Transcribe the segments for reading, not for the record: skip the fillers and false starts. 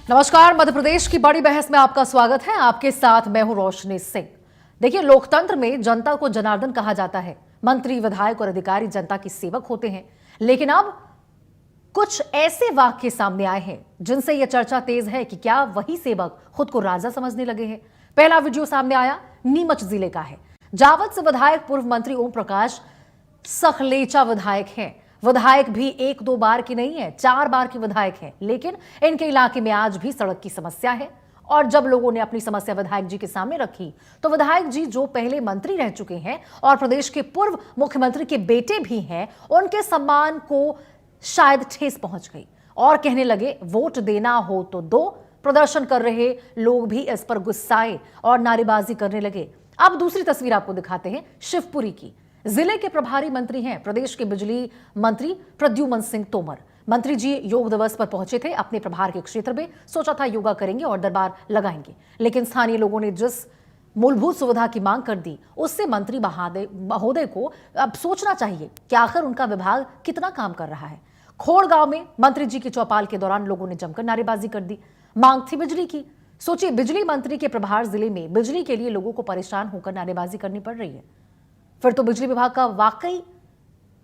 नमस्कार, मध्य प्रदेश की बड़ी बहस में आपका स्वागत है। आपके साथ मैं हूं रोशनी सिंह। देखिए, लोकतंत्र में जनता को जनार्दन कहा जाता है। मंत्री, विधायक और अधिकारी जनता के सेवक होते हैं। लेकिन अब कुछ ऐसे वाक्य सामने आए हैं जिनसे यह चर्चा तेज है कि क्या वही सेवक खुद को राजा समझने लगे हैं। पहला वीडियो सामने आया नीमच जिले का है। जावद से विधायक पूर्व मंत्री ओम प्रकाश सखलेचा विधायक हैं। विधायक भी एक दो बार की नहीं है, 4 बार के विधायक हैं। लेकिन इनके इलाके में आज भी सड़क की समस्या है। और जब लोगों ने अपनी समस्या विधायक जी के सामने रखी तो विधायक जी, जो पहले मंत्री रह चुके हैं और प्रदेश के पूर्व मुख्यमंत्री के बेटे भी हैं, उनके सम्मान को शायद ठेस पहुंच गई और कहने लगे वोट देना हो तो दो। प्रदर्शन कर रहे लोग भी इस पर गुस्साए और नारेबाजी करने लगे। अब दूसरी तस्वीर आपको दिखाते हैं शिवपुरी की। जिले के प्रभारी मंत्री हैं प्रदेश के बिजली मंत्री प्रद्युमन सिंह तोमर। मंत्री जी योग दिवस पर पहुंचे थे अपने प्रभार के क्षेत्र में। सोचा था योगा करेंगे और दरबार लगाएंगे, लेकिन स्थानीय लोगों ने जिस मूलभूत सुविधा की मांग कर दी, उससे मंत्री महोदय को अब सोचना चाहिए कि आखिर उनका विभाग कितना काम कर रहा है। खोड़ गांव में मंत्री जी की चौपाल के दौरान लोगों ने जमकर नारेबाजी कर दी। मांग थी बिजली की। सोचिए, बिजली मंत्री के प्रभार जिले में बिजली के लिए लोगों को परेशान होकर नारेबाजी करनी पड़ रही है। फिर तो बिजली विभाग का वाकई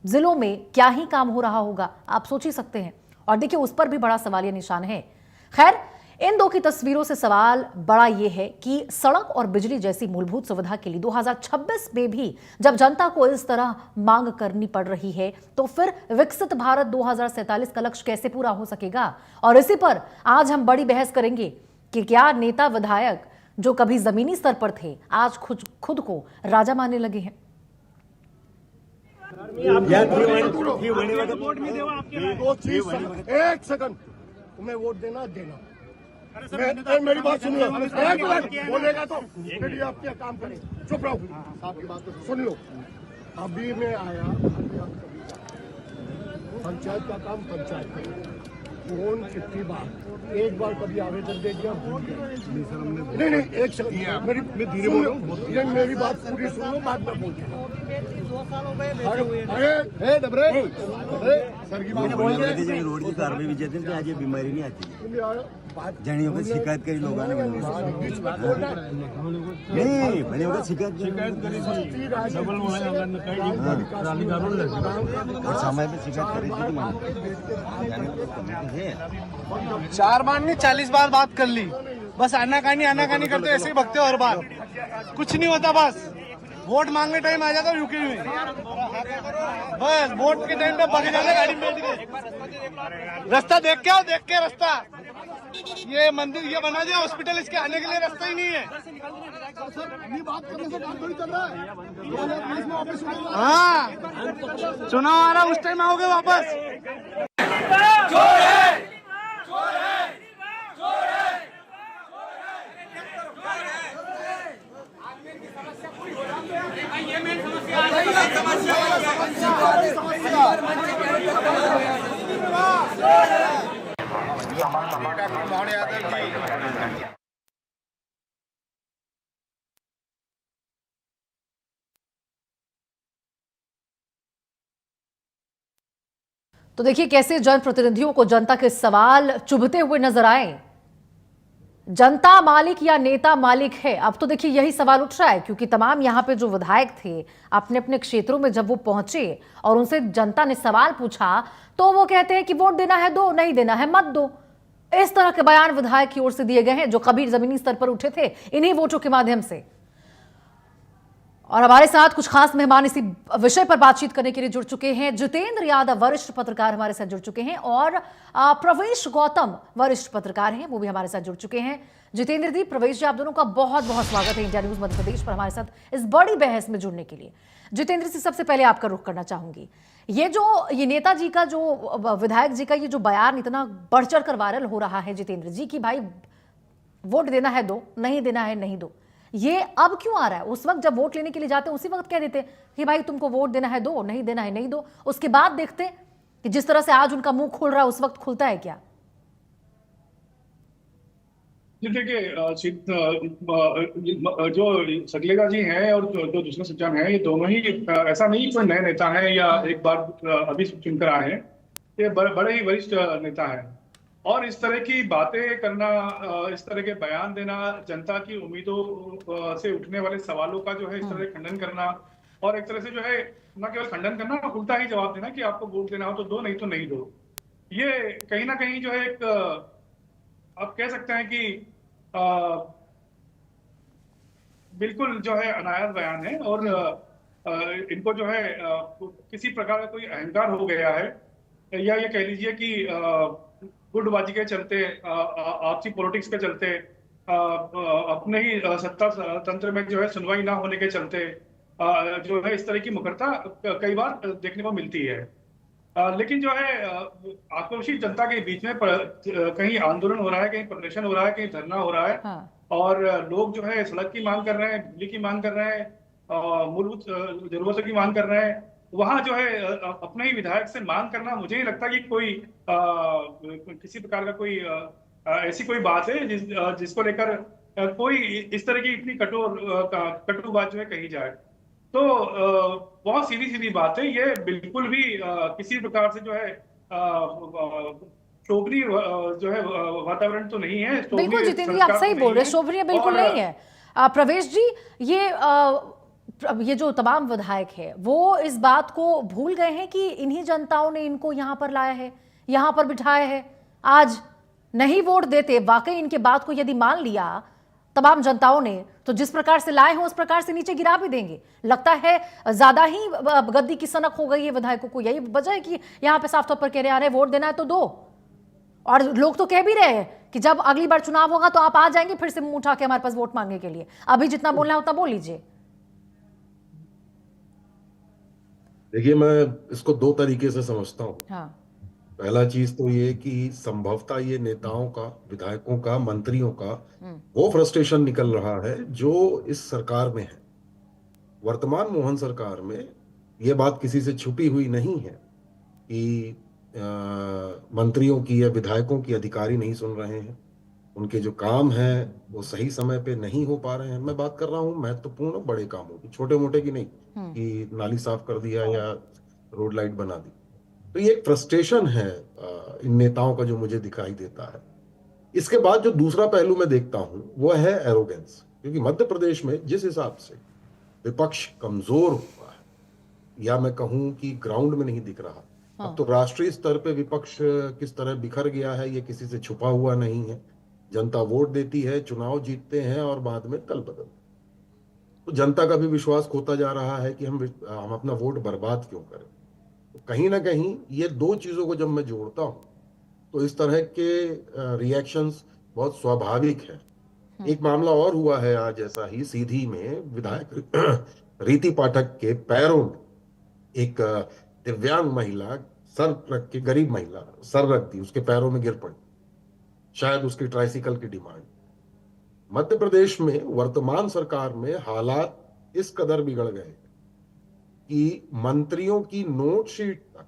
जिलों में क्या ही काम हो रहा होगा, आप सोच ही सकते हैं। और देखिए, उस पर भी बड़ा सवालिया निशान है। खैर, इन दो की तस्वीरों से सवाल बड़ा यह है कि सड़क और बिजली जैसी मूलभूत सुविधा के लिए 2026 में भी जब जनता को इस तरह मांग करनी पड़ रही है, तो फिर विकसित भारत 2047 का लक्ष्य कैसे पूरा हो सकेगा। और इसी पर आज हम बड़ी बहस करेंगे कि क्या नेता विधायक जो कभी जमीनी स्तर पर थे, आज खुद को राजा मानने लगे हैं। एक सेकंड, तुम्हें वोट देना मेरी बात सुनिए। बोलेगा तो फिर आप क्या काम करें। चुप रहो, आपकी बात सुन लो। अभी मैं आया, पंचायत का काम पंचायत कौन कितनी बार, एक बार कभी आवेदन दे दिया। नहीं, एक सेकंड, मैं धीरे बोल रहा हूँ, मेरी बात पूरी सुन लो, बाद में बोलते हैं। रोड की कार्रवाई भी जाती है, आज ये बीमारी नहीं आती। जनियों को शिकायत करी लोगों ने, नहीं बड़े होगा शिकायत और समय पे शिकायत करी थी। 4 बार नहीं 40 बार बात कर ली। बस आनाकानी करते ऐसे ही भगते हो हर बार, कुछ नहीं होता। बस वोट मांगने टाइम आ जाता यूके में, बस वोट के टाइम पे भागे जाते गाड़ी में बैठ के। रास्ता देख के आओ, देख के रास्ता। ये मंदिर ये बना दिया हॉस्पिटल, इसके आने के लिए रास्ता ही नहीं है। बात करने से काम थोड़ी चल रहा है। हाँ, चुनाव आ रहा, उस टाइम आओगे वापस। तो देखिए कैसे जनप्रतिनिधियों को जनता के सवाल चुभते हुए नजर आए। जनता मालिक या नेता मालिक है? अब तो देखिए यही सवाल उठ रहा है, क्योंकि तमाम यहां पे जो विधायक थे अपने अपने क्षेत्रों में जब वो पहुंचे और उनसे जनता ने सवाल पूछा, तो वो कहते हैं कि वोट देना है दो, नहीं देना है मत दो। इस तरह के बयान विधायक की ओर से दिए गए हैं जो कभी जमीनी स्तर पर उठे थे इन्हीं वोटों के माध्यम से। और हमारे साथ कुछ खास मेहमान इसी विषय पर बातचीत करने के लिए जुड़ चुके हैं। जितेंद्र यादव वरिष्ठ पत्रकार हमारे साथ जुड़ चुके हैं और प्रवेश गौतम वरिष्ठ पत्रकार हैं, वो भी हमारे साथ जुड़ चुके हैं। जितेंद्र जी, प्रवेश जी, आप दोनों का बहुत बहुत स्वागत है इंडिया न्यूज मध्य प्रदेश पर हमारे साथ इस बड़ी बहस में जुड़ने के लिए। जितेंद्र जी, सबसे पहले आपका रुख करना चाहूंगी। ये नेताजी का जो विधायक जी का ये जो बयान इतना बढ़ चढ़ कर वायरल हो रहा है जितेंद्र जी, की भाई वोट देना है दो, नहीं देना है नहीं दो, ये अब क्यों आ रहा है? उस वक्त जब वोट लेने के लिए जाते उसी वक्त कह देते कि भाई तुमको वोट देना है दो, नहीं देना है नहीं दो। उसके बाद देखते कि जिस तरह से आज उनका मुंह खुल रहा है उस वक्त खुलता है क्या? देखिए, जो सकलेगा जी हैं और जो दुष्ण सज्जन हैं, ये दोनों ही ऐसा नहीं कोई नए नेता हैं या एक बार अभी चुनकर आए हैं। ये बड़े ही वरिष्ठ नेता हैं और इस तरह की बातें करना, इस तरह के बयान देना, जनता की उम्मीदों से उठने वाले सवालों का जो है इस तरह खंडन करना, और एक तरह से जो है न केवल खंडन करना, उल्टा ही जवाब देना कि आपको वोट देना हो तो दो, नहीं तो नहीं दो। ये कहीं ना कहीं जो है एक आप कह सकते हैं कि अ, बिल्कुल जो है अनायास बयान है, और इनको जो है किसी प्रकार का कोई अहंकार हो गया है, या ये कह लीजिए कि गुटबाजी के चलते, आपसी पॉलिटिक्स के चलते, अपने ही सत्ता तंत्र में जो है सुनवाई ना होने के चलते जो है इस तरह की मुखरता कई बार देखने को मिलती है। लेकिन जो है आक्रोशित जनता के बीच में कहीं आंदोलन हो रहा है, कहीं प्रदर्शन हो रहा है, कहीं धरना हो रहा है, हाँ। और लोग जो है सड़क की मांग कर रहे हैं, बिजली की मांग कर रहे हैं, मूलभूत जरूरतों की मांग कर रहे हैं। वहां जो है अपने ही विधायक से मांग करना, मुझे नहीं लगता कि कोई किसी प्रकार का कोई ऐसी कोई बात है जिसको लेकर कोई इस तरह की इतनी कटु बात जो है कही जाए। तो बहुत सीधी सीधी बात है ये, बिल्कुल भी किसी प्रकार से जो है शोभनीय जो है वातावरण तो नहीं है। बिल्कुल जितेंद्र जी, आप संस्कार सही तो बोल नहीं रहे है। हैं, शोभनीय बिल्कुल और नहीं है। प्रवेश जी, ये जो तमाम विधायक है वो इस बात को भूल गए हैं कि इन्हीं जनताओं ने इनको यहां पर लाया है, यहां पर बिठाया है। आज नहीं वोट देते, वाकई इनके बात को यदि मान लिया तमाम जनताओं ने, तो जिस प्रकार से लाए हैं उस प्रकार से नीचे गिरा भी देंगे। लगता है ज्यादा ही गद्दी की सनक हो गई है विधायकों को। यही वजह है कि यहां पे साफ तौर पर कह रहे आ रहे वोट देना है तो दो, और लोग तो कह भी रहे हैं कि जब अगली बार चुनाव होगा तो आप आ जाएंगे फिर से मुंह उठा के हमारे पास वोट मांगने के लिए। अभी जितना बोलना है उतना बोल लीजिए। देखिए, मैं इसको दो तरीके से समझता हूँ। हाँ। पहला चीज तो ये कि संभवतः ये नेताओं का, विधायकों का, मंत्रियों का वो फ्रस्ट्रेशन निकल रहा है जो इस सरकार में है। वर्तमान मोहन सरकार में ये बात किसी से छुपी हुई नहीं है कि मंत्रियों की या विधायकों की अधिकारी नहीं सुन रहे हैं, उनके जो काम है वो सही समय पे नहीं हो पा रहे हैं। मैं बात कर रहा हूँ महत्वपूर्ण बड़े कामों की, छोटे मोटे की नहीं कि नाली साफ कर दिया या रोड लाइट बना दी। तो ये एक फ्रस्ट्रेशन है इन नेताओं का जो मुझे दिखाई देता है। इसके बाद जो दूसरा पहलू मैं देखता हूं वो है एरोगेंस, क्योंकि मध्य प्रदेश में जिस हिसाब से विपक्ष कमजोर हुआ है, या मैं कहूं कि ग्राउंड में नहीं दिख रहा। अब तो राष्ट्रीय स्तर पे विपक्ष किस तरह बिखर गया है ये किसी से छुपा हुआ नहीं है। जनता वोट देती है, चुनाव जीतते हैं और बाद में दल बदलते, तो जनता का भी विश्वास खोता जा रहा है कि हम अपना वोट बर्बाद क्यों करें। तो कहीं ना कहीं ये दो चीजों को जब मैं जोड़ता हूं तो इस तरह के रिएक्शंस बहुत स्वाभाविक है। एक मामला और हुआ है आज ऐसा ही, सीधी में विधायक रीति पाठक के पैरों में एक दिव्यांग महिला सर रख के, गरीब महिला सर रख दी, उसके पैरों में गिर पड़ी, शायद उसकी ट्राइसिकल की डिमांड। मध्य प्रदेश में वर्तमान सरकार में हालात इस कदर बिगड़ गए कि मंत्रियों की नोट शीट तक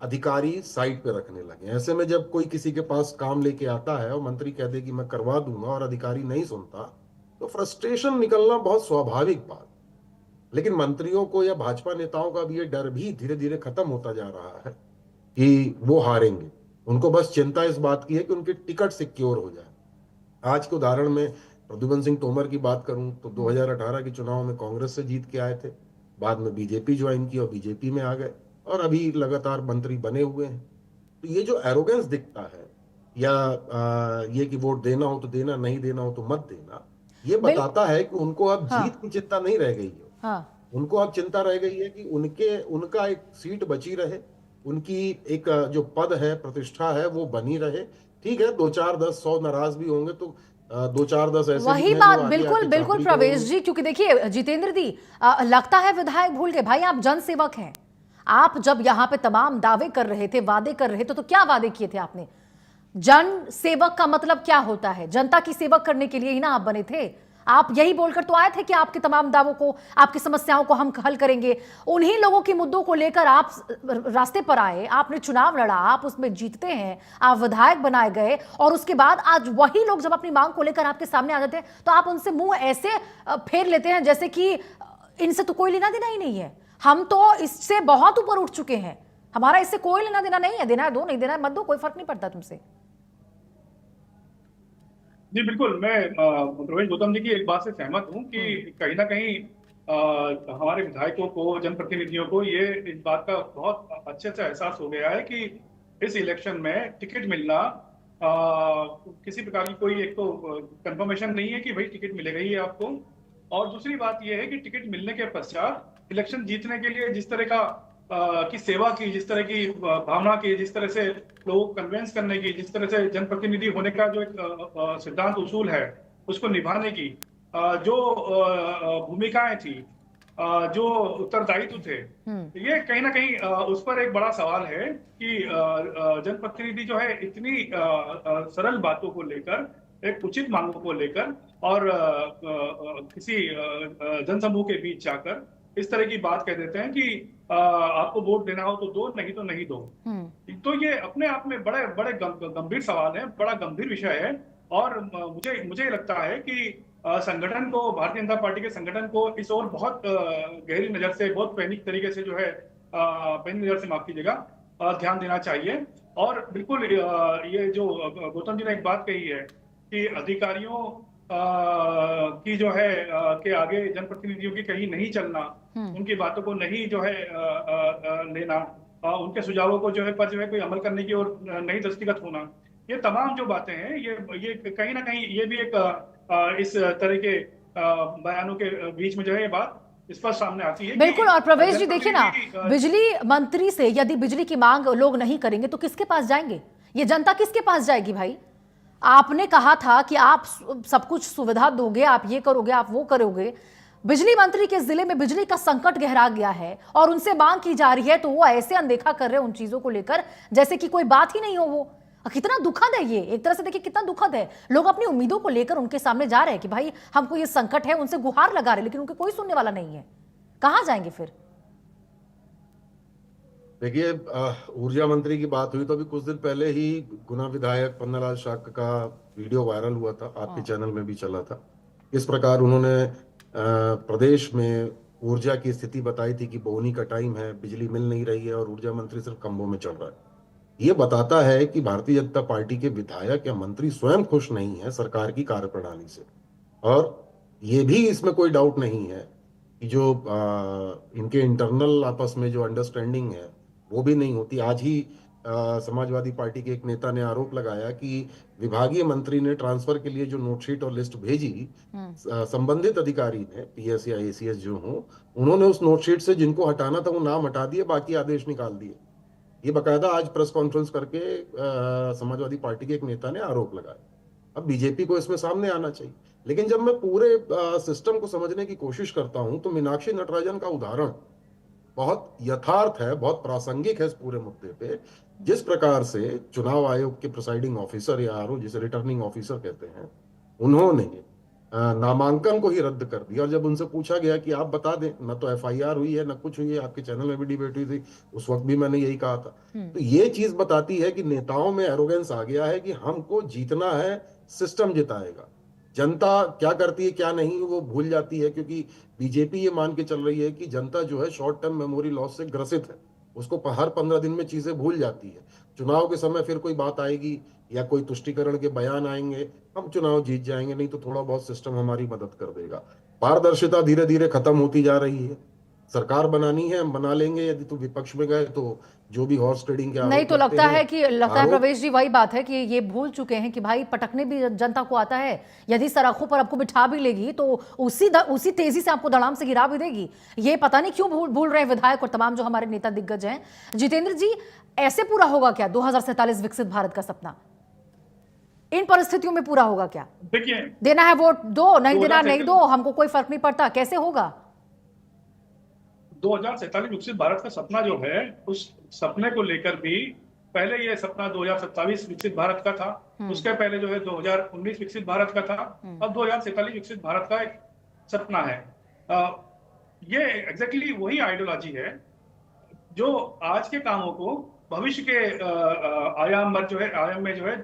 अधिकारी साइड पे रखने लगे। ऐसे में जब कोई किसी के पास काम लेके आता है और मंत्री कह दे कि मैं करवा दूंगा और अधिकारी नहीं सुनता, तो फ्रस्ट्रेशन निकलना बहुत स्वाभाविक बात। लेकिन मंत्रियों को या भाजपा नेताओं का भी ये डर भी धीरे धीरे खत्म होता जा रहा है कि वो हारेंगे। उनको बस चिंता इस बात की है कि उनकी टिकट सिक्योर हो जाए। आज के उदाहरण में प्रद्युमन सिंह तोमर की बात करूं तो 2018 के चुनाव में कांग्रेस से जीत के आए थे, बाद में बीजेपी ज्वाइन की और बीजेपी में आ गए और अभी लगातार मंत्री बने हुए हैं। तो ये जो एरोगेंस दिखता है या ये कि वोट देना हो तो देना, नहीं देना हो तो मत देना, ये बताता है कि उनको अब जीत की चिंता नहीं रह गई है। उनको अब चिंता रह गई है कि उनका एक सीट बची रहे, उनकी एक जो पद है, प्रतिष्ठा है, वो बनी रहे। ठीक है, 2 4 10 100 नाराज भी होंगे तो 2 4 10 ऐसे वही बात, बिल्कुल बिल्कुल प्रवेश जी, क्योंकि देखिए जितेंद्र जी, लगता है विधायक भूल गए भाई, आप जनसेवक हैं। आप जब यहां पे तमाम दावे कर रहे थे, वादे कर रहे थे, तो क्या वादे किए थे आपने? जन सेवक का मतलब क्या होता है? जनता की सेवक करने के लिए ही ना आप बने थे। आप यही बोलकर तो आए थे कि आपके तमाम दावों को, आपकी समस्याओं को हम हल करेंगे। उन्हीं लोगों के मुद्दों को लेकर आप रास्ते पर आए, आपने चुनाव लड़ा, आप उसमें जीतते हैं, आप विधायक बनाए गए, और उसके बाद आज वही लोग जब अपनी मांग को लेकर आपके सामने आ जाते हैं तो आप उनसे मुंह ऐसे फेर लेते हैं जैसे कि इनसे तो कोई लेना देना ही नहीं है, हम तो इससे बहुत ऊपर उठ चुके हैं, हमारा इससे कोई लेना देना नहीं है, देना है दो, नहीं देना है मत दो, कोई फर्क नहीं पड़ता तुमसे। जी बिल्कुल, मैं प्रवेश गौतम जी की एक बात से सहमत हूँ कि कहीं ना कहीं हमारे विधायकों को, जनप्रतिनिधियों को ये इस बात का बहुत अच्छे से एहसास हो गया है कि इस इलेक्शन में टिकट मिलना किसी प्रकार की कोई एक तो कंफर्मेशन नहीं है कि भाई टिकट मिलेगा ही आपको। और दूसरी बात ये है कि टिकट मिलने के पश्चात इलेक्शन जीतने के लिए जिस तरह का की सेवा की, जिस तरह की भावना की, जिस तरह से लोगों को कन्वेंस करने की, जिस तरह से जनप्रतिनिधि होने का जो एक सिद्धांत उसूल है उसको निभाने की जो भूमिकाएं थी, जो उत्तरदायित्व थे, ये कहीं ना कहीं उस पर एक बड़ा सवाल है कि जनप्रतिनिधि जो है इतनी सरल बातों को लेकर, एक उचित मांगों को लेकर और किसी जनसमूह के बीच जाकर इस तरह की बात कह देते हैं कि आपको वोट देना हो तो दो, नहीं तो नहीं दो। तो ये अपने आप में बड़े बड़े गंभीर सवाल है, बड़ा गंभीर विषय है। और मुझे लगता है कि संगठन को, भारतीय जनता पार्टी के संगठन को इस ओर बहुत गहरी नजर से, बहुत पैनिक तरीके से जो है पैनिक नजर से, माफ कीजिएगा, ध्यान देना चाहिए। और बिल्कुल ये जो गौतम जी ने एक बात कही है कि अधिकारियों की जो है के आगे जनप्रतिनिधियों की कहीं नहीं चलना, उनकी बातों को नहीं जो है लेना, उनके सुझावों को जो है पर जो है कोई अमल करने की और नहीं दस्तखत होना, ये तमाम जो बातें हैं ये कहीं ना कहीं ये भी एक इस तरह के बयानों के बीच में जो है ये बात स्पष्ट सामने आती है। बिल्कुल। और प्रवेश जी देखिए ना, बिजली मंत्री से यदि बिजली की मांग लोग नहीं करेंगे तो किसके पास जाएंगे? ये जनता किसके पास जाएगी भाई? आपने कहा था कि आप सब कुछ सुविधा दोगे, आप ये करोगे, आप वो करोगे। बिजली मंत्री के जिले में बिजली का संकट गहरा गया है और उनसे मांग की जा रही है तो वो ऐसे अनदेखा कर रहे हैं उन चीजों को लेकर जैसे कि कोई बात ही नहीं हो। वो कितना दुखद है ये, एक तरह से देखिए कितना दुखद है। लोग अपनी उम्मीदों को लेकर उनके सामने जा रहे हैं कि भाई हमको ये संकट है, उनसे गुहार लगा रहे, लेकिन उनके कोई सुनने वाला नहीं है। कहां जाएंगे फिर? देखिए, ऊर्जा मंत्री की बात हुई तो अभी कुछ दिन पहले ही गुना विधायक पन्नालाल शाक्य का वीडियो वायरल हुआ था, आपके चैनल में भी चला था। इस प्रकार उन्होंने प्रदेश में ऊर्जा की स्थिति बताई थी कि बोहनी का टाइम है, बिजली मिल नहीं रही है और ऊर्जा मंत्री सिर्फ खंभों में चल रहा है। ये बताता है कि भारतीय जनता पार्टी के विधायक या मंत्री स्वयं खुश नहीं है सरकार की कार्यप्रणाली से। और ये भी इसमें कोई डाउट नहीं है कि जो इनके इंटरनल आपस में जो अंडरस्टैंडिंग है वो भी नहीं होती। आज ही समाजवादी पार्टी के एक नेता ने आरोप लगाया कि विभागीय मंत्री ने ट्रांसफर के लिए जो नोटशीट और लिस्ट भेजी, संबंधित अधिकारी ने, पीएस या एसीएस जो हो, उन्होंने उस नोटशीट से जिनको हटाना था वो नाम हटा दिए, बाकी आदेश निकाल दिए। ये बकायदा आज प्रेस कॉन्फ्रेंस करके समाजवादी पार्टी के एक नेता ने आरोप लगाया। अब बीजेपी को इसमें सामने आना चाहिए। लेकिन जब मैं पूरे सिस्टम को समझने की कोशिश करता हूं तो मीनाक्षी नटराजन का उदाहरण बहुत यथार्थ है, बहुत प्रासंगिक है इस पूरे मुद्दे पे। जिस प्रकार से चुनाव आयोग के प्रिसाइडिंग ऑफिसर या आरओ, जिसे रिटर्निंग ऑफिसर कहते हैं, उन्होंने नामांकन को ही रद्द कर दिया। और जब उनसे पूछा गया कि आप बता दें, न तो एफआईआर हुई है, न कुछ हुई है, आपके चैनल में भी डिबेट हुई थी, उस वक्त भी मैंने यही कहा था। तो ये चीज बताती है कि नेताओं में एरोगेंस आ गया है कि हमको जीतना है, सिस्टम जिताएगा। जनता क्या करती है क्या नहीं वो भूल जाती है, क्योंकि बीजेपी ये मान के चल रही है कि जनता जो है शॉर्ट टर्म मेमोरी लॉस से ग्रसित है, उसको हर 15 दिन में चीजें भूल जाती है। चुनाव के समय फिर कोई बात आएगी या कोई तुष्टीकरण के बयान आएंगे, हम चुनाव जीत जाएंगे, नहीं तो थोड़ा बहुत सिस्टम हमारी मदद कर देगा। पारदर्शिता धीरे धीरे खत्म होती जा रही है। सरकार बनानी है, हम बना लेंगे, यदि तो विपक्ष में गए तो जो भी हॉर्स ट्रेडिंग के नहीं तो लगता है प्रवेश जी वही बात है कि ये भूल चुके हैं कि भाई पटकने भी जनता को आता है। यदि सड़कों पर आपको बिठा भी लेगी तो उसी तेजी से आपको धड़ाम से गिरा भी देगी। ये पता नहीं क्यों भूल रहे विधायक और तमाम जो हमारे नेता दिग्गज हैं। जितेंद्र जी, ऐसे पूरा होगा क्या 2047 विकसित भारत का सपना? इन परिस्थितियों में पूरा होगा क्या? देखिए, देना है वोट दो, नहीं देना नहीं दो, हमको कोई फर्क नहीं पड़ता, कैसे होगा? 2047 विकसित भारत का सपना जो है, उस सपने को लेकर भी पहले ये सपना 2027 विकसित भारत का था, उसके पहले जो है 2019 विकसित भारत का था, अब 2047 विकसित भारत का एक सपना है। ये एग्जैक्टली वही आइडियोलॉजी है जो आज के कामों को भविष्य के आयाम में जो है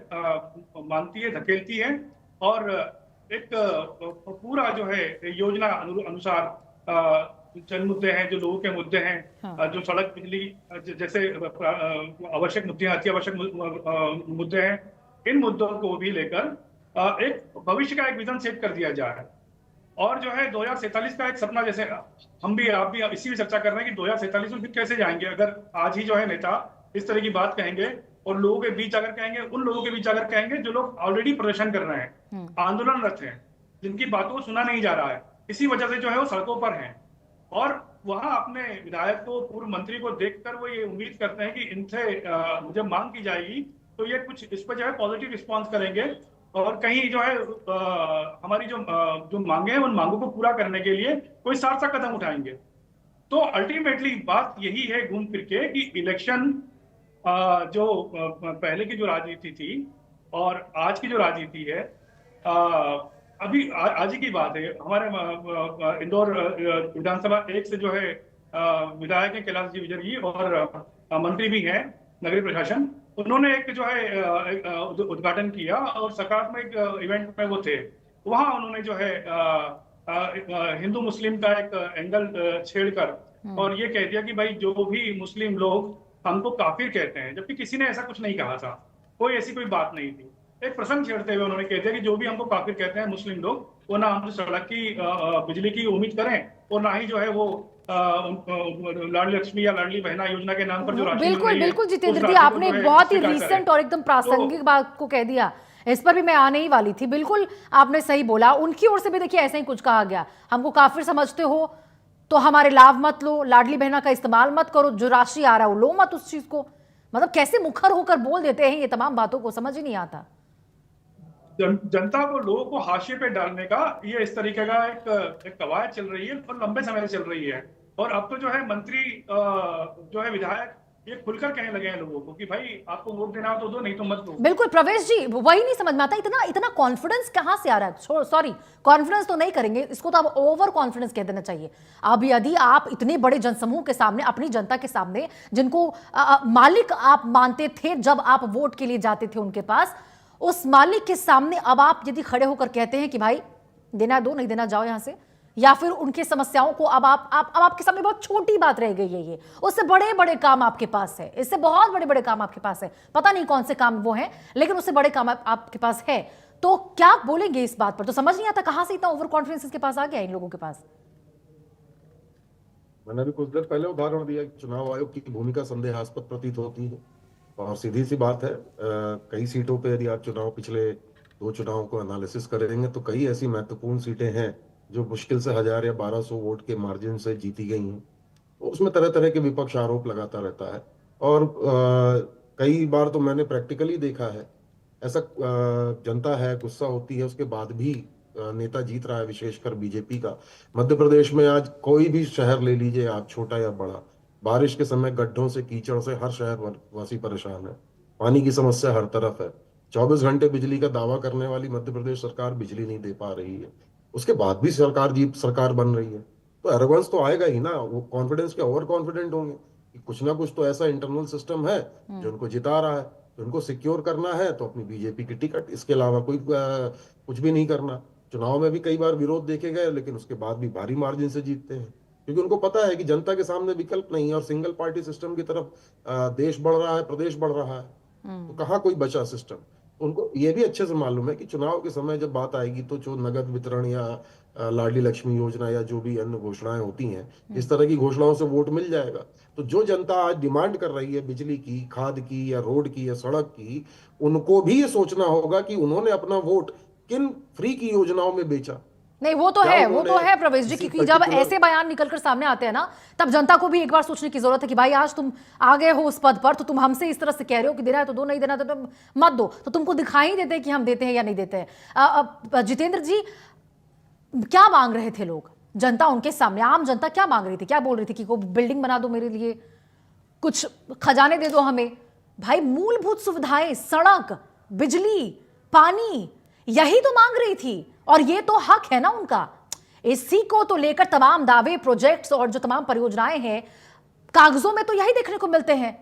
मानती है, धकेलती है और एक पूरा जो है योजना अनुसार जन मुद्दे हैं, जो लोगों के मुद्दे हैं, जो सड़क, बिजली जैसे आवश्यक मुद्दे हैं, अति आवश्यक मुद्दे हैं, इन मुद्दों को भी लेकर एक भविष्य का एक विजन सेट कर दिया जाए। और जो है 2047 का एक सपना, जैसे हम भी आप भी इसी में चर्चा कर रहे हैं कि 2047 में फिर कैसे जाएंगे, अगर आज ही जो है नेता इस तरह की बात कहेंगे और लोगों के बीच अगर कहेंगे, उन लोगों के बीच अगर कहेंगे जो लोग ऑलरेडी प्रदर्शन कर रहे हैं, आंदोलनरत हैं, जिनकी बातों को सुना नहीं जा रहा है, इसी वजह से जो है वो सड़कों पर हैं। और वहां अपने विधायक को, पूर्व मंत्री को देखकर वो ये उम्मीद करते हैं कि इनसे जब मांग की जाएगी तो ये कुछ इस पर जो है पॉजिटिव रिस्पॉन्स करेंगे और कहीं जो है हमारी जो मांगे हैं उन मांगों को पूरा करने के लिए कोई सार्थक कदम उठाएंगे। तो अल्टीमेटली बात यही है घूम फिर के कि इलेक्शन जो पहले की जो राजनीति थी और आज की जो राजनीति है, अभी आज ही की बात है, हमारे इंदौर विधानसभा 1 से जो है विधायक हैं कैलाश जी विजय जी और मंत्री भी हैं नगरीय प्रशासन, उन्होंने एक जो है उद्घाटन किया और सकारात्मक इवेंट में वो थे। वहां उन्होंने जो है हिंदू मुस्लिम का एक एंगल छेड़कर और ये कह दिया कि भाई जो भी मुस्लिम लोग हमको काफिर कहते हैं, जबकि किसी ने ऐसा कुछ नहीं कहा था, कोई ऐसी कोई बात नहीं थी। एक प्रसंग छेड़ते हुए उन्होंने कह दिया कि जो भी हमको काफिर कहते हैं मुस्लिम लोग, वो ना हमसे सड़क की बिजली की उम्मीद करें और ना ही जो है वो लाडली लक्ष्मी या लाडली बहना योजना के नाम पर जो राशि मिल बिल्कुल रही है, बिल्कुल उस जितेंद्र जी, राशि को आपने जो है बहुत ही स्वीकार करें। रीसेंट और एकदम प्रासंगिक बात को कह दिया। इस पर भी मैं आने ही वाली थी। बिल्कुल आपने सही बोला। उनकी ओर से भी देखिए ऐसा ही कुछ कहा गया, हमको काफिर समझते हो तो हमारे लाभ मत लो, लाडली बहना का इस्तेमाल मत करो, जो राशि आ रहा है वो लो मत उस चीज को। मतलब कैसे मुखर होकर बोल देते हैं ये तमाम बातों को, समझ ही नहीं आता। जनता को, लोगों को हाशिए पे डालने का ये इस तरीके का एक कवायद चल रही है और लंबे समय से चल रही है। और अब तो जो है मंत्री जो है विधायक ये खुलकर कहने लगे हैं लोगों को कि भाई आपको वोट देना हो तो दो, नहीं तो मत दो। बिल्कुल प्रवेश जी, वही नहीं समझ में आता, इतना कॉन्फिडेंस कहां से आ रहा है। सॉरी, कॉन्फिडेंस तो नहीं करेंगे इसको, तो अब ओवर कॉन्फिडेंस कह देना चाहिए। अब यदि आप इतने बड़े जनसमूह के सामने, अपनी जनता के सामने, जिनको मालिक आप मानते थे जब आप वोट के लिए जाते थे उनके पास, उस मालिक के सामने अब आप यदि खड़े होकर कहते हैं कि भाई देना दो, नहीं देना जाओ यहां से, या फिर उनके समस्याओं को अब आपके सामने बहुत छोटी बात रह गई है ये, उससे बड़े बड़े काम आपके पास है, इससे बहुत बड़े बड़े काम आपके पास है, पता नहीं कौन से काम वो हैं, लेकिन उससे बड़े काम आपके पास है, तो क्या बोलेंगे इस बात पर? तो समझ नहीं आता कहां से इतना ओवर कॉन्फिडेंस इसके पास आ गया इन लोगों के पास। मैंने अभी कुछ देर पहले उदाहरण दिया कि चुनाव आयोग की भूमिका संदेहास्पद प्रतीत होती है और सीधी सी बात है, कई सीटों पे यदि आप पिछले 2 चुनाव को एनालिसिस करेंगे तो कई ऐसी महत्वपूर्ण सीटें हैं जो मुश्किल से 1000 या 1200 वोट के मार्जिन से जीती गई हैं। तो उसमें तरह तरह के विपक्ष आरोप लगाता रहता है और कई बार तो मैंने प्रैक्टिकली देखा है ऐसा, जनता है, गुस्सा होती है, उसके बाद भी नेता जीत रहा है, विशेषकर बीजेपी का। मध्य प्रदेश में आज कोई भी शहर ले लीजिए आप, छोटा या बड़ा, बारिश के समय गड्ढों से, कीचड़ से हर शहर वासी परेशान है, पानी की समस्या हर तरफ है। 24 घंटे बिजली का दावा करने वाली मध्य प्रदेश सरकार बिजली नहीं दे पा रही है, उसके बाद भी सरकार बन रही है। तो एरोगेंस तो आएगा ही ना, वो कॉन्फिडेंस के ओवर कॉन्फिडेंट होंगे कि कुछ ना कुछ तो ऐसा इंटरनल सिस्टम है जो उनको जिता रहा है, तो उनको सिक्योर करना है तो अपनी बीजेपी की टिकट, इसके अलावा कोई कुछ भी नहीं करना। चुनाव में भी कई बार विरोध देखे गए, लेकिन उसके बाद भी भारी मार्जिन से जीतते हैं, क्योंकि उनको पता है कि जनता के सामने विकल्प नहीं है और सिंगल पार्टी सिस्टम की तरफ देश बढ़ रहा है, प्रदेश बढ़ रहा है, तो कहाँ कोई बचा सिस्टम। उनको ये भी अच्छे से मालूम है कि चुनाव के समय जब बात आएगी तो जो नगद वितरण या लाडली लक्ष्मी योजना या जो भी अन्य घोषणाएं होती हैं, इस तरह की घोषणाओं से वोट मिल जाएगा। तो जो जनता आज डिमांड कर रही है बिजली की, खाद की या रोड की या सड़क की, उनको भी ये सोचना होगा कि उन्होंने अपना वोट किन फ्री की योजनाओं में बेचा। नहीं वो तो है प्रवेश जी, क्योंकि जब ऐसे बयान निकलकर सामने आते हैं ना, तब जनता को भी एक बार सोचने की जरूरत है कि भाई आज तुम आ गए हो उस पद पर, तो तुम हमसे इस तरह से कह रहे हो कि देना है तो दो, नहीं देना तो मत दो, तो तुमको दिखाई देते हैं कि हम देते हैं या नहीं देते हैं। जितेंद्र जी, क्या मांग रहे थे लोग, जनता उनके सामने, आम जनता क्या मांग रही थी, क्या बोल रही थी कि को बिल्डिंग बना दो मेरे लिए, कुछ खजाने दे दो हमें? भाई मूलभूत सुविधाएं, सड़क, बिजली, पानी, यही तो मांग रही थी और ये तो हक है ना उनका। इसी को तो लेकर तमाम दावे, प्रोजेक्ट्स और जो तमाम परियोजनाएं हैं, कागजों में तो यही देखने को मिलते हैं।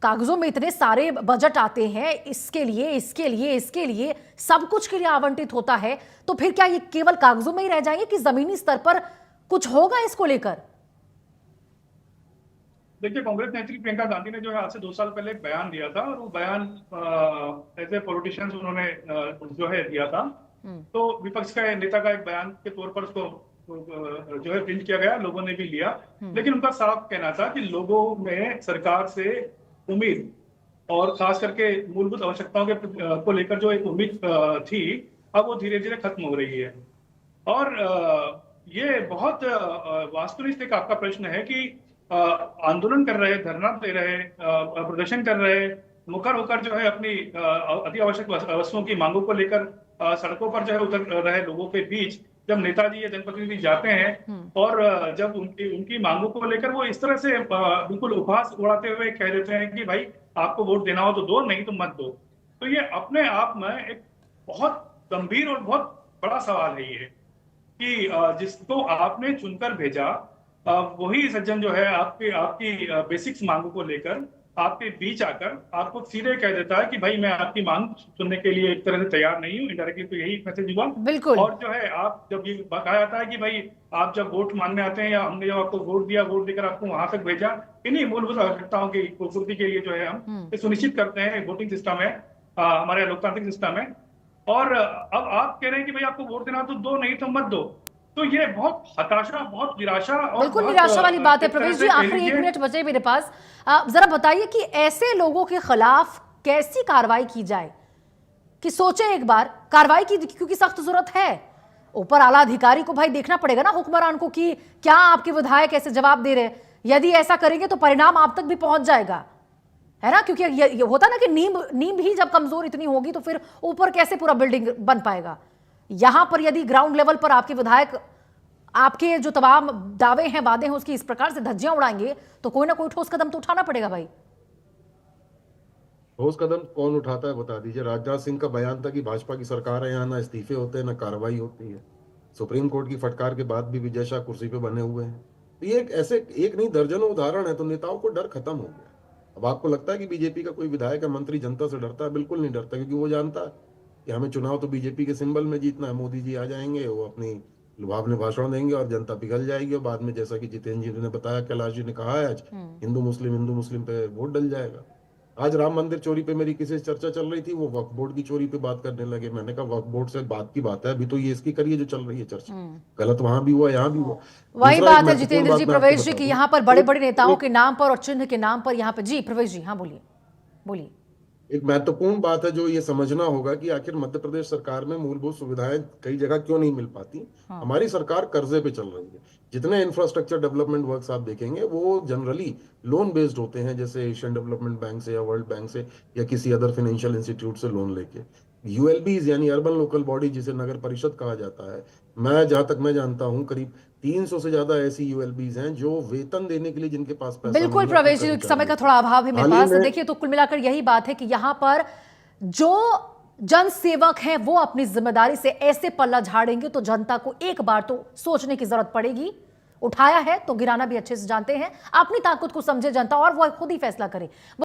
कागजों में इतने सारे बजट आते हैं, इसके लिए इसके लिए इसके लिए, सब कुछ के लिए आवंटित होता है, तो फिर क्या ये केवल कागजों में ही रह जाएंगे कि जमीनी स्तर पर कुछ होगा इसको लेकर? देखिए, कांग्रेस नेत्री प्रियंका गांधी ने जो है आज से 2 साल पहले एक बयान दिया था, और वो बयान एज ए पॉलिटिशियंस उन्होंने जो है दिया था। तो विपक्ष का नेता का एक बयान के तौर पर उसको जो है प्रिंट किया गया, लोगों ने भी लिया। लेकिन उनका साफ कहना था कि लोगों में सरकार से उम्मीद, और खास करके मूलभूत आवश्यकताओं के को लेकर जो एक उम्मीद थी, अब वो धीरे धीरे खत्म हो रही है। और ये बहुत वास्तुनिष्ठ आपका प्रश्न है कि आंदोलन कर रहे, धरना दे रहे, प्रदर्शन कर रहे, मुखर होकर जो है अपनी अति आवश्यक वस्तुओं की मांगों को लेकर सड़कों पर जो है उतर रहे लोगों के बीच जब नेताजी या जनप्रतिनिधि जाते हैं और जब उनकी मांगों को लेकर वो इस तरह से बिल्कुल उपहास उड़ाते हुए कह देते हैं कि भाई आपको वोट देना हो तो दो, नहीं तो मत दो, तो ये अपने आप में एक बहुत गंभीर और बहुत बड़ा सवाल है ये कि जिसको आपने चुनकर भेजा, वही सज्जन जो है आपकी बेसिक्स मांगों को लेकर आपके बीच आकर आपको सीधे कह देता है कि भाई मैं आपकी मांग सुनने के लिए एक तरह से तैयार नहीं हूँ। इनडायरेक्टली तो यही मैसेज हुआ। बिल्कुल। और जो है आप जब ये कहा जाता है कि भाई आप जब वोट मांगने आते हैं, या हमने जब आपको वोट दिया, वोट देकर आपको वहां तक भेजा, इन्हीं मूलभूत आवश्यकताओं की पूर्ति के लिए जो है हम ये सुनिश्चित करते हैं। वोटिंग सिस्टम है, हमारे लोकतांत्रिक सिस्टम है। और अब आप कह रहे हैं कि भाई आपको वोट देना तो दो, नहीं तो मत दो, तो ये बहुत हताशा, बहुत निराशा और बिल्कुल निराशा वाली बात है। प्रवेश जी, आखिरी 1 मिनट बचे मेरे पास, जरा बताइए कि ऐसे लोगों के खिलाफ कैसी कार्रवाई की जाए, कि सोचे एक बार कार्रवाई की, क्योंकि सख्त जरूरत है। ऊपर आला अधिकारी को भाई देखना पड़ेगा ना, हुक्मरान को, कि क्या आपके विधायक ऐसे जवाब दे रहे हैं। यदि ऐसा करेंगे तो परिणाम आप तक भी पहुंच जाएगा, है ना, क्योंकि ये होता ना कि नींव ही जब कमजोर इतनी होगी तो फिर ऊपर कैसे पूरा बिल्डिंग बन पाएगा। यहां पर यदि ग्राउंड लेवल पर आपके विधायक आपके जो तमाम दावे हैं, वादे हैं, उसकी इस प्रकार से धज्जियां उड़ाएंगे तो कोई ना कोई ठोस कदम तो उठाना पड़ेगा भाई। ठोस कदम कौन उठाता है बता दीजिए। राजनाथ सिंह का बयान था कि भाजपा की सरकार है, यहाँ ना इस्तीफे होते हैं ना कार्रवाई होती है। सुप्रीम कोर्ट की फटकार के बाद भी विजय शाह कुर्सी पे बने हुए हैं। तो ये एक नहीं दर्जनों उदाहरण है। तो नेताओं को डर खत्म हो गया। अब आपको लगता है कि बीजेपी का कोई विधायक या मंत्री जनता से डरता है? बिल्कुल नहीं डरता, क्योंकि वो जानता है कि हमें चुनाव तो बीजेपी के सिंबल में जीतना है। मोदी जी आ जाएंगे, वो अपनी लुभावने भाषण देंगे और जनता पिघल जाएगी, और बाद में जैसा कि जितेंद्र जी ने बताया, कैलाश जी ने कहा है, आज हिंदू मुस्लिम पे वोट डल जाएगा। आज राम मंदिर चोरी पे मेरी किसी से चर्चा चल रही थी, वो वक्फ बोर्ड की चोरी पे बात करने लगे। मैंने कहा वक्फ बोर्ड से बात की बात है, अभी तो ये इसकी करिए जो चल रही है चर्चा। गलत वहां भी हुआ, यहाँ भी हुआ। वही दूसरा बात एक है जितेंद्र जी, महत्वपूर्ण बात मैं प्रवेश आपको जी, बता की दूं। यहाँ पर बड़े बड़े नेताओं के नाम पर और चिन्ह के नाम पर यहाँ पर, जी प्रवेश जी, हाँ बोलिए बोलिए। एक महत्वपूर्ण बात है जो ये समझना होगा कि आखिर मध्य प्रदेश सरकार में मूलभूत सुविधाएं कई जगह क्यों नहीं मिल पाती। हमारी सरकार कर्जे पे चल रही है। जितने इंफ्रास्ट्रक्चर डेवलपमेंट वर्क्स आप देखेंगे वो जनरली लोन बेस्ड होते हैं, जैसे एशियन डेवलपमेंट बैंक से या वर्ल्ड बैंक से या किसी अदर फाइनेंशियल इंस्टीट्यूट से लोन लेके। यूएलबीज यानी अर्बन लोकल बॉडी, जिसे नगर परिषद कहा जाता है, मैं जहां तक मैं जानता हूं करीब 300 से ज्यादा ऐसी यूएलबीज हैं जो वेतन देने के लिए जिनके पास पैसा बिल्कुल नहीं है, प्रवेश जी, समय का थोड़ा अभाव है मेरे पास। देखिए, तो कुल मिलाकर यही बात है कि यहाँ पर जो जन सेवक हैं वो अपनी जिम्मेदारी से ऐसे पल्ला झाड़ेंगे तो जनता को एक बार तो सोचने की जरूरत पड़ेगी। उठाया है तो गिराना भी अच्छे से जानते हैं। अपनी ताकत को समझे जनता और वो खुद ही फैसला करे।